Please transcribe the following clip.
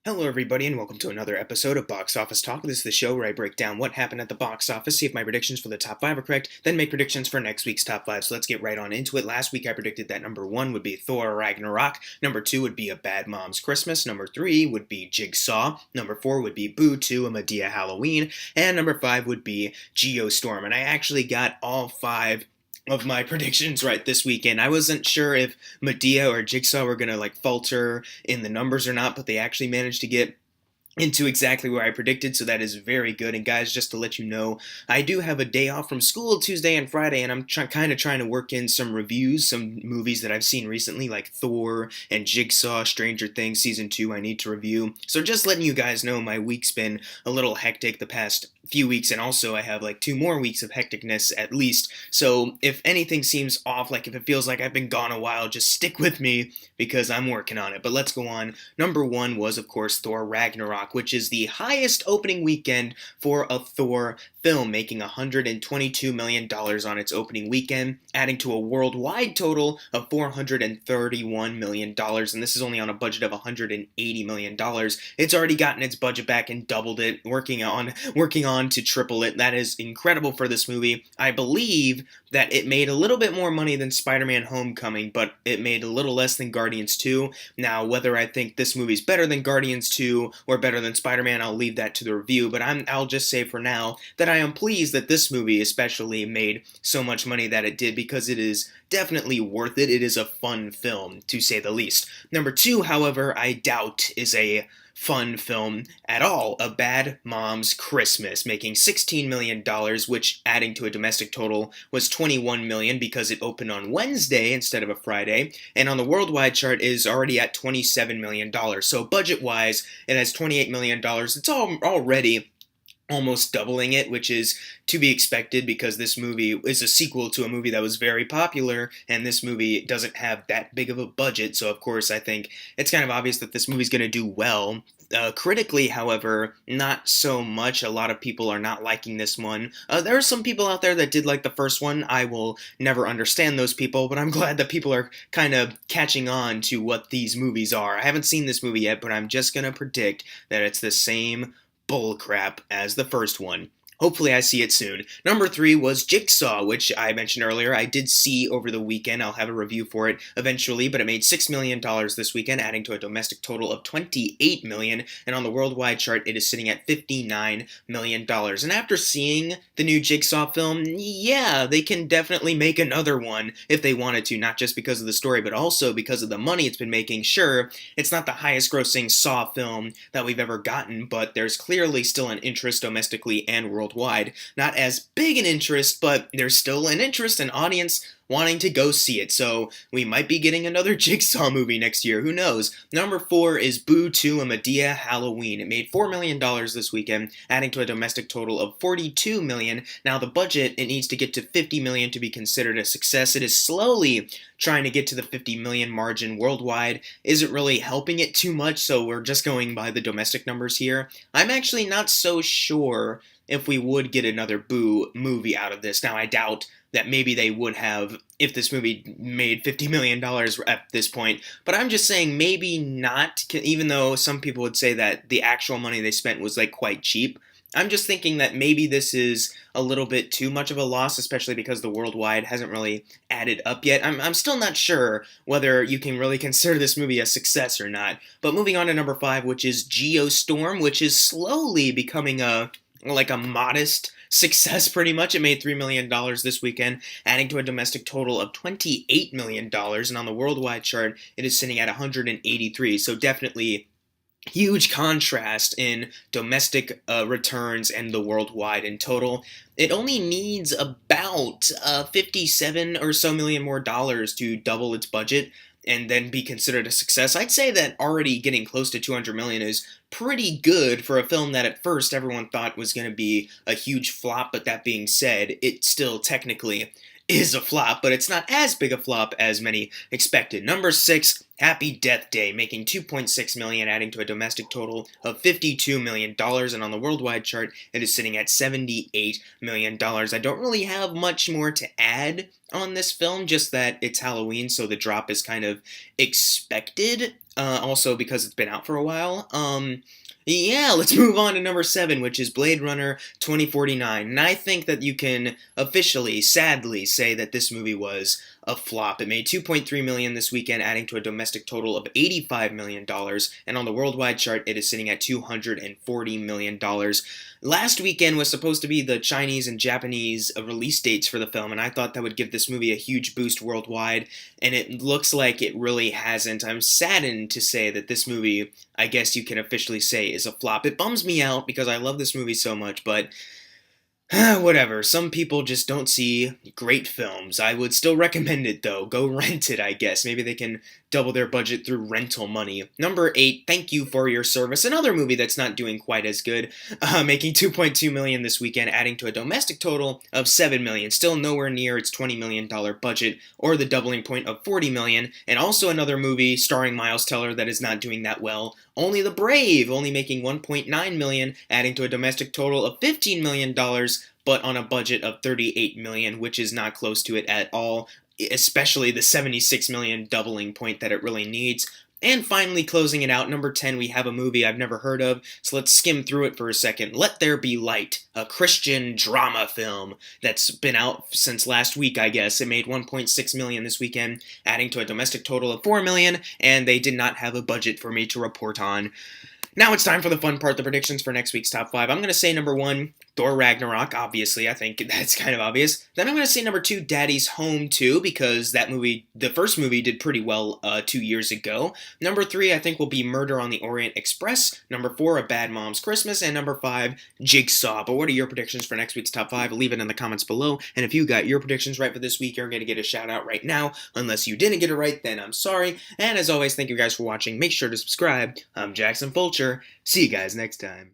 Hello, everybody, and welcome to another episode of Box Office Talk. This is the show where I break down what happened at the box office, see if my predictions for the top 5 are correct, then make predictions for next week's top 5. So let's get right on into it. Last week I predicted that number 1 would be Thor Ragnarok, number 2 would be A Bad Mom's Christmas, number 3 would be Jigsaw, number 4 would be Boo 2, A Madea Halloween, and number 5 would be Geostorm. And I actually got all 5 of my predictions right this weekend. I wasn't sure if Madea or Jigsaw were gonna falter in the numbers or not, but they actually managed to get into exactly where I predicted, so that is very good. And guys, just to let you know, I do have a day off from school Tuesday and Friday, and I'm kind of trying to work in some reviews, some movies that I've seen recently, like Thor and Jigsaw, Stranger Things Season 2 I need to review. So just letting you guys know, my week's been a little hectic the past few weeks, and also I have 2 more weeks of hecticness at least. So if anything seems off, if it feels like I've been gone a while, just stick with me because I'm working on it. But let's go on. Number 1 was, of course, Thor Ragnarok, which is the highest opening weekend for a Thor film, making $122 million on its opening weekend, adding to a worldwide total of $431 million, and this is only on a budget of $180 million. It's already gotten its budget back and doubled it, working on to triple it. That is incredible for this movie. I believe that it made a little bit more money than Spider-Man Homecoming, but it made a little less than Guardians 2. Now, whether I think this movie's better than Guardians 2 or better than Spider-Man, I'll leave that to the review, but I'll just say for now that I am pleased that this movie especially made so much money that it did, because it is definitely worth it. It is a fun film, to say the least. Number 2, however, I doubt is a fun film at all. A Bad Mom's Christmas, making $16 million, which, adding to a domestic total, was $21 million because it opened on Wednesday instead of a Friday, and on the worldwide chart is already at $27 million. So budget-wise, it has $28 million. It's already almost doubling it, which is to be expected because this movie is a sequel to a movie that was very popular, and this movie doesn't have that big of a budget, so of course I think it's kind of obvious that this movie's going to do well. Critically, however, not so much. A lot of people are not liking this one. There are some people out there that did like the first one. I will never understand those people, but I'm glad that people are kind of catching on to what these movies are. I haven't seen this movie yet, but I'm just going to predict that it's the same bullcrap as the first one. Hopefully I see it soon. Number 3 was Jigsaw, which I mentioned earlier. I did see over the weekend. I'll have a review for it eventually, but it made $6 million this weekend, adding to a domestic total of $28 million, and on the worldwide chart, it is sitting at $59 million. And after seeing the new Jigsaw film, yeah, they can definitely make another one if they wanted to, not just because of the story, but also because of the money it's been making. Sure, it's not the highest grossing Saw film that we've ever gotten, but there's clearly still an interest domestically and worldwide. Not as big an interest, but there's still an interest and audience wanting to go see it, so we might be getting another Jigsaw movie next year, who knows. Number 4 is Boo 2, A Madea Halloween. It made $4 million this weekend, adding to a domestic total of $42 million. Now the budget, it needs to get to $50 million to be considered a success. It is slowly trying to get to the $50 million margin worldwide. Isn't really helping it too much, so we're just going by the domestic numbers here. I'm actually not so sure if we would get another Boo movie out of this. Now, I doubt that maybe they would have if this movie made $50 million at this point. But I'm just saying maybe not, even though some people would say that the actual money they spent was quite cheap. I'm just thinking that maybe this is a little bit too much of a loss, especially because the worldwide hasn't really added up yet. I'm still not sure whether you can really consider this movie a success or not. But moving on to number 5, which is Geostorm, which is slowly becoming a modest success, pretty much. It made $3 million this weekend, adding to a domestic total of $28 million, and on the worldwide chart, it is sitting at 183, so definitely huge contrast in domestic returns and the worldwide in total. It only needs about 57 or so million more dollars to double its budget and then be considered a success. I'd say that already getting close to 200 million is pretty good for a film that at first everyone thought was going to be a huge flop, but that being said, it still technically is a flop, but it's not as big a flop as many expected. Number 6, Happy Death Day, making $2.6 million, adding to a domestic total of $52 million, and on the worldwide chart, it is sitting at $78 million. I don't really have much more to add on this film, just that it's Halloween, so the drop is kind of expected. also because it's been out for a while. Yeah, let's move on to number 7, which is Blade Runner 2049. And I think that you can officially, sadly, say that this movie was a flop. It made $2.3 million this weekend, adding to a domestic total of $85 million. And on the worldwide chart, it is sitting at $240 million. Last weekend was supposed to be the Chinese and Japanese release dates for the film, and I thought that would give this movie a huge boost worldwide, and it looks like it really hasn't. I'm saddened to say that this movie, I guess you can officially say, is a flop. It bums me out because I love this movie so much, but whatever. Some people just don't see great films. I would still recommend it, though. Go rent it, I guess. Maybe they can double their budget through rental money. Number 8, Thank You for Your Service. Another movie that's not doing quite as good, making $2.2 million this weekend, adding to a domestic total of $7 million. Still nowhere near its $20 million budget, or the doubling point of $40 million. And also another movie starring Miles Teller that is not doing that well. Only the Brave, only making $1.9 million, adding to a domestic total of $15 million, but on a budget of $38 million, which is not close to it at all, especially the $76 million doubling point that it really needs. And finally, closing it out, number 10, we have a movie I've never heard of, so let's skim through it for a second. Let There Be Light, a Christian drama film that's been out since last week, I guess. It made $1.6 million this weekend, adding to a domestic total of $4 million, and they did not have a budget for me to report on. Now it's time for the fun part, the predictions for next week's top 5. I'm going to say number 1, Thor Ragnarok, obviously. I think that's kind of obvious. Then I'm going to say number 2, Daddy's Home 2, because that movie, the first movie, did pretty well 2 years ago. Number 3, I think, will be Murder on the Orient Express. Number 4, A Bad Mom's Christmas. And number 5, Jigsaw. But what are your predictions for next week's top 5? Leave it in the comments below. And if you got your predictions right for this week, you're going to get a shout out right now. Unless you didn't get it right, then I'm sorry. And as always, thank you guys for watching. Make sure to subscribe. I'm Jackson Fulcher. See you guys next time.